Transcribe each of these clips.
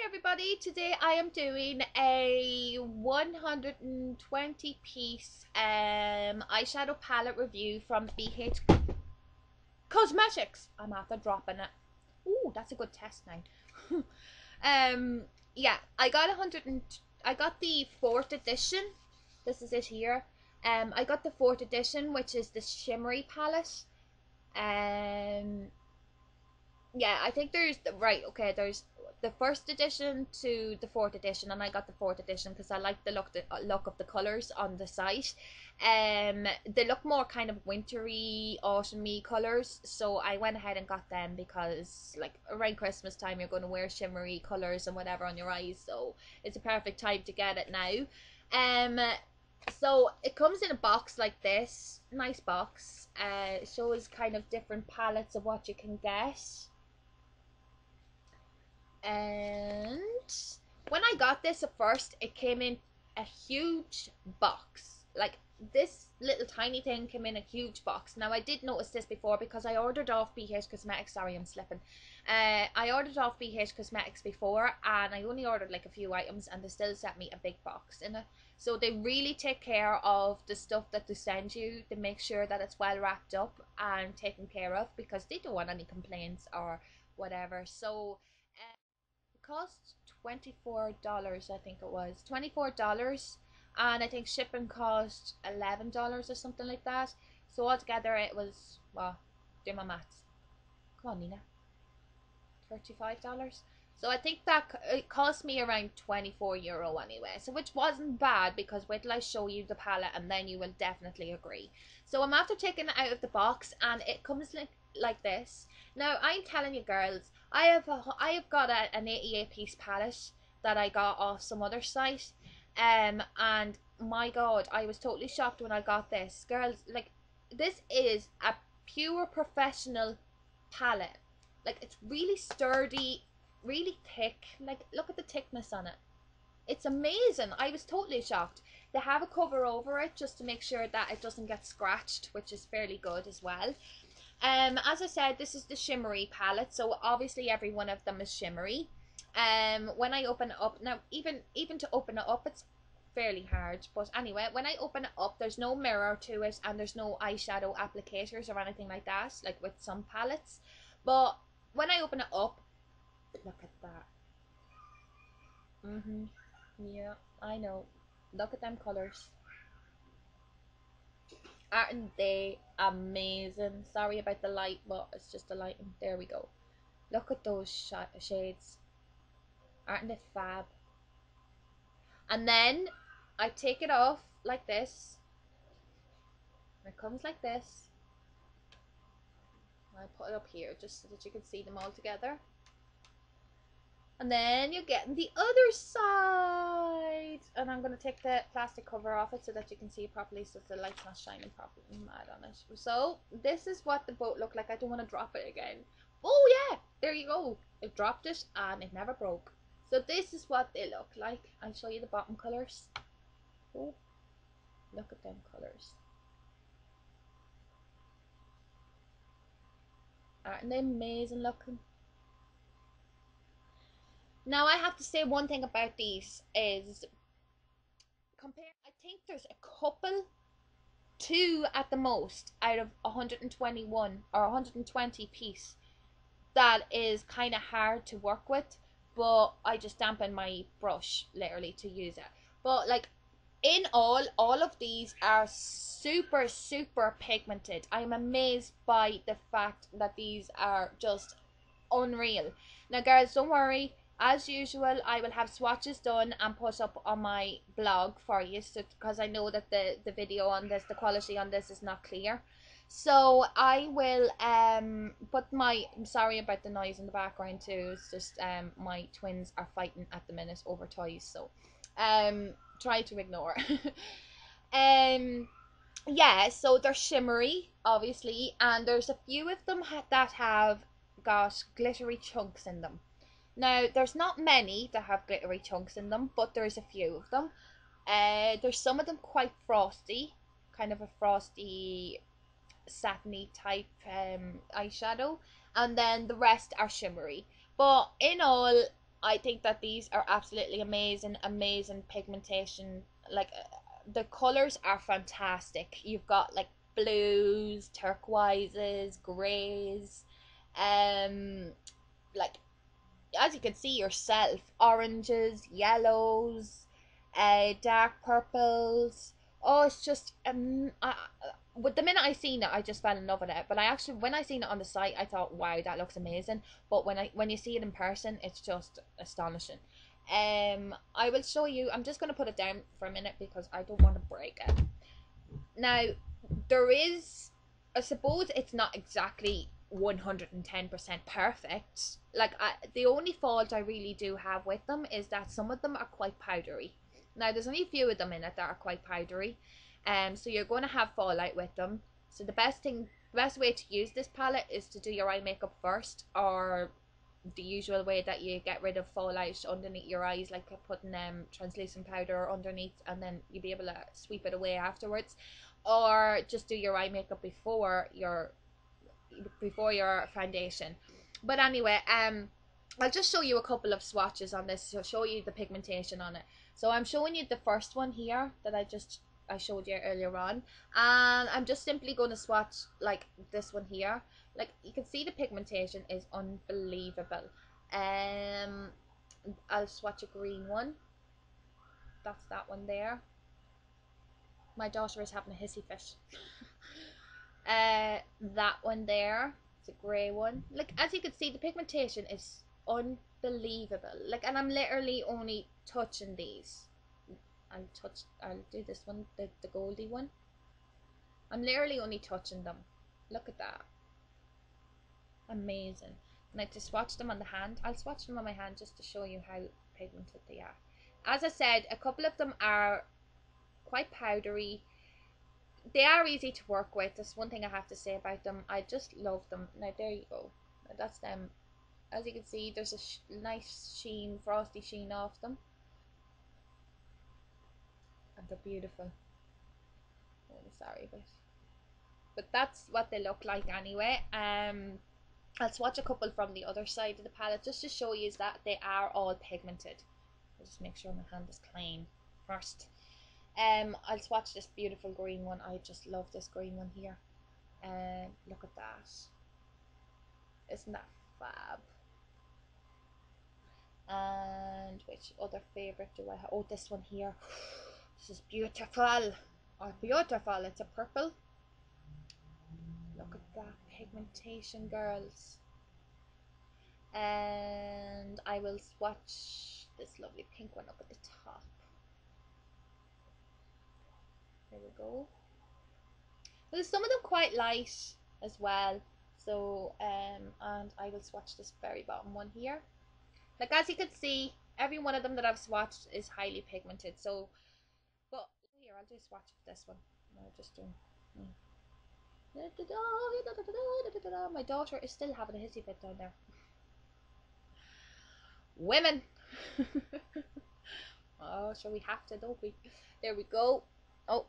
Everybody, today I am doing a 120 piece eyeshadow palette review from BH Cosmetics. I'm after dropping it. Ooh, that's a good test now. Yeah, I got the 4th edition. This is it here. I got the 4th edition, which is the shimmery palette. Yeah, I think there's there's the 1st edition to the 4th edition, and I got the 4th edition because I like the look of the colors on the site. They look more kind of wintry, autumny colors, so I went ahead and got them because like around Christmas time you're going to wear shimmery colors and whatever on your eyes, so it's a perfect time to get it now. So it comes in a box like this, nice box. It shows kind of different palettes of what you can get. And when I got this at first, it came in a huge box. Like this little tiny thing came in a huge box. Now I did notice this before because I ordered off BH Cosmetics. Sorry, I'm slipping. I ordered off BH Cosmetics before, and I only ordered like a few items, and they still sent me a big box in it. So they really take care of the stuff that they send you. They make sure that it's well wrapped up and taken care of because they don't want any complaints or whatever. So cost $24, I think it was $24, and I think shipping cost $11 or something like that. So altogether it was, well, do my maths, come on Nina, $35. So I think that it cost me around €24 anyway, so which wasn't bad, because wait till I show you the palette and then you will definitely agree. So I'm after taking it out of the box, and it comes like this. Now I'm telling you girls, I have got an 88 piece palette that I got off some other site, and my god, I was totally shocked when I got this. Girls, like, this is a pure professional palette. Like, it's really sturdy, really thick. Like, look at the thickness on it. It's amazing. I was totally shocked. They have a cover over it just to make sure that it doesn't get scratched, which is fairly good as well. As I said, this is the shimmery palette, so obviously every one of them is shimmery. When I open it up, now even to open it up, it's fairly hard, but anyway, when I open it up, there's no mirror to it, and there's no eyeshadow applicators or anything like that, like with some palettes. But when I open it up, look at that. Yeah, I know. Look at them colors. Aren't they amazing? Sorry about the light, but it's just the lighting. There we go. Look at those shades. Aren't they fab? And then I take it off like this. It comes like this. I put it up here just so that you can see them all together. And then you get the other side. And I'm going to take the plastic cover off it so that you can see it properly, so the light's not shining properly mad on it. So this is what the boat looked like. I don't want to drop it again. Oh yeah, there you go. It dropped it and it never broke. So this is what they look like. I'll show you the bottom colours. Oh, look at them colours. Aren't they amazing looking? Now I have to say one thing about these is, compare, I think there's a couple, two at the most, out of 121 or 120 piece that is kind of hard to work with, but I just dampen my brush literally to use it. But like, in all of these are super pigmented. I'm amazed by the fact that these are just unreal. Now girls, don't worry, as usual I will have swatches done and put up on my blog for you, so because I know that the video on this, the quality on this is not clear. So I will put my, I'm sorry about the noise in the background too, it's just my twins are fighting at the minute over toys, so try to ignore. um yeah, so they're shimmery obviously, and there's a few of them that have got glittery chunks in them. Now there's not many that have glittery chunks in them, but there's a few of them. There's some of them quite frosty, kind of a frosty satiny type eyeshadow, and then the rest are shimmery. But in all, I think that these are absolutely amazing, amazing pigmentation. Like the colors are fantastic. You've got like blues, turquoises, grays, um, like as you can see yourself, oranges, yellows, dark purples. Oh, it's just with the minute I seen it, I just fell in love with it. But I actually, when I seen it on the site, I thought, wow, that looks amazing. But when you see it in person, it's just astonishing. I will show you. I'm just gonna put it down for a minute because I don't want to break it. Now, there is, I suppose it's not exactly 110% perfect. Like, the only fault I really do have with them is that some of them are quite powdery. Now, there's only a few of them in it that are quite powdery, so you're going to have fallout with them. So the best way to use this palette is to do your eye makeup first, or the usual way that you get rid of fallout underneath your eyes, like putting translucent powder underneath, and then you'll be able to sweep it away afterwards, or just do your eye makeup before your foundation. But anyway, I'll just show you a couple of swatches on this to show you the pigmentation on it. So I'm showing you the first one here that I showed you earlier on, and I'm just simply going to swatch like this one here. Like you can see the pigmentation is unbelievable. Um, I'll swatch a green one. That's that one there. My daughter is having a hissy fit. That one there. It's a grey one. Like as you can see, the pigmentation is unbelievable. Like, and I'm literally only touching these. I'll do this one, the goldy one. I'm literally only touching them. Look at that. Amazing. And I just swatch them on the hand. I'll swatch them on my hand just to show you how pigmented they are. As I said, a couple of them are quite powdery. They are easy to work with. That's one thing I have to say about them. I just love them. Now there you go. That's them. As you can see, there's a nice sheen, frosty sheen off them, and they're beautiful. Oh, sorry, but that's what they look like anyway. I'll swatch a couple from the other side of the palette just to show you that they are all pigmented. I'll just make sure my hand is clean first. I'll swatch this beautiful green one. I just love this green one here. Look at that. Isn't that fab? And which other favorite do I have? Oh, this one here. This is beautiful. Oh, beautiful. It's a purple. Look at that pigmentation, girls. And I will swatch this lovely pink one up at the top. There we go. There's some of them quite light as well. So, and I will swatch this very bottom one here. Like as you can see, every one of them that I've swatched is highly pigmented. So, but here I'll do a swatch of this one. I'll just do. My daughter is still having a hissy fit down there. Women. Oh, so we have to, don't we? There we go. Oh,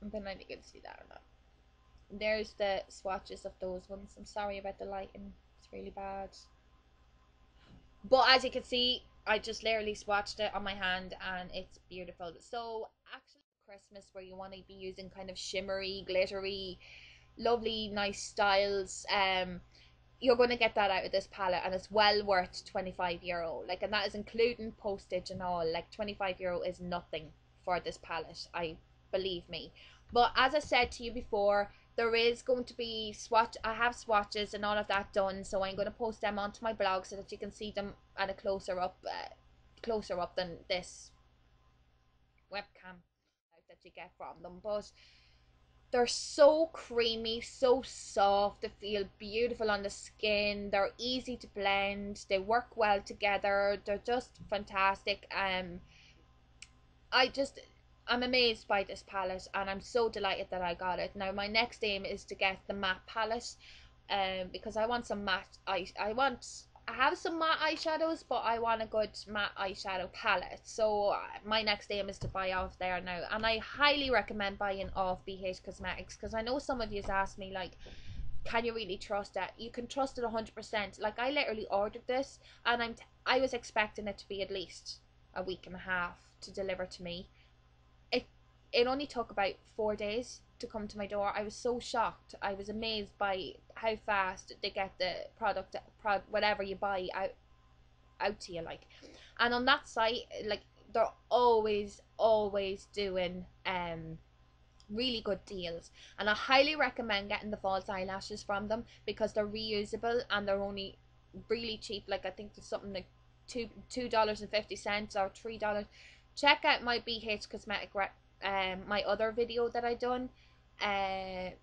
I don't know if you can see that or not. There's the swatches of those ones. I'm sorry about the lighting. It's really bad. But as you can see, I just literally swatched it on my hand and it's beautiful. So actually Christmas where you want to be using kind of shimmery, glittery, lovely, nice styles, you're going to get that out of this palette, and it's well worth €25. Like, and that is including postage and all. Like, €25 is nothing for this palette, I believe me. But as I said to you before, there is going to be I have swatches and all of that done, so I'm going to post them onto my blog so that you can see them at a closer up than this webcam that you get from them. But they're so creamy, so soft, they feel beautiful on the skin, they're easy to blend, they work well together, they're just fantastic. I just, I'm amazed by this palette and I'm so delighted that I got it. Now my next aim is to get the matte palette, because I want some matte, I want I have some matte eyeshadows, but I want a good matte eyeshadow palette. So my next aim is to buy off there now, and I highly recommend buying off BH Cosmetics, because I know some of you's asked me like, can you really trust it? You can trust it 100%. Like, I literally ordered this, and I was expecting it to be at least a week and a half to deliver to me. It it only took about 4 days to come to my door. I was so shocked. I was amazed by how fast they get the whatever you buy out to you, like. And on that site, like, they're always doing really good deals, and I highly recommend getting the false eyelashes from them, because they're reusable and they're only really cheap. Like, I think there's something like $2.50 or $3. Check out my BH Cosmetic my other video that I done, and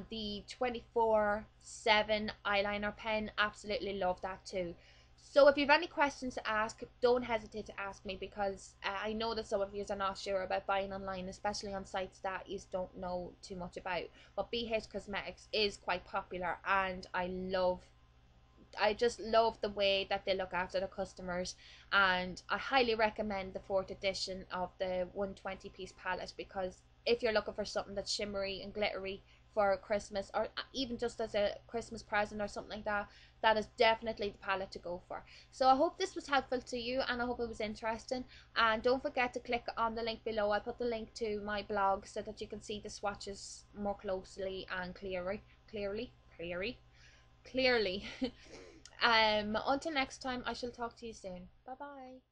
the 24/7 eyeliner pen. Absolutely love that too. So if you have any questions to ask, don't hesitate to ask me, because I know that some of you are not sure about buying online, especially on sites that you don't know too much about. But BH Cosmetics is quite popular, and I just love the way that they look after the customers, and I highly recommend the fourth edition of the 120 piece palette, because if you're looking for something that's shimmery and glittery for Christmas, or even just as a Christmas present or something like that, that is definitely the palette to go for. So I hope this was helpful to you, and I hope it was interesting. And don't forget to click on the link below. I put the link to my blog so that you can see the swatches more closely and clearly. Until next time, I shall talk to you soon. Bye bye.